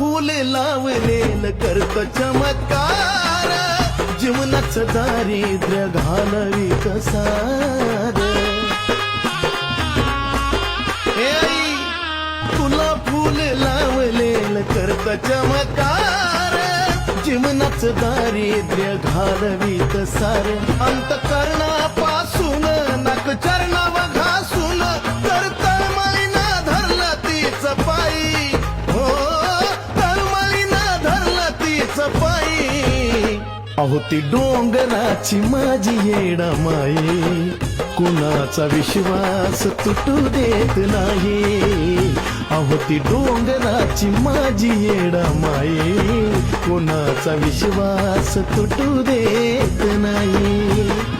फूल लावलेलं करत चमत्कार, जीवनाचं दारिद्र्य घालवीत सार. हे आई, तुला फूल लावलेलं करत चमत्कार, जीवनाचं दारिद्र्य घालवीत सार. अंतकरणापासून नाक चरणावर घासून तर तळमळीनं धरलं तीच पायी. हो, तळमळीनं धरलं तीच पायी. अहो ती डोंगराची माझी येडामाई, कुणाचा विश्वास तुटू देत नाही. अहो ती डोंगराची माझी येडामाई, कुणाचा विश्वास तुटू देत नाही.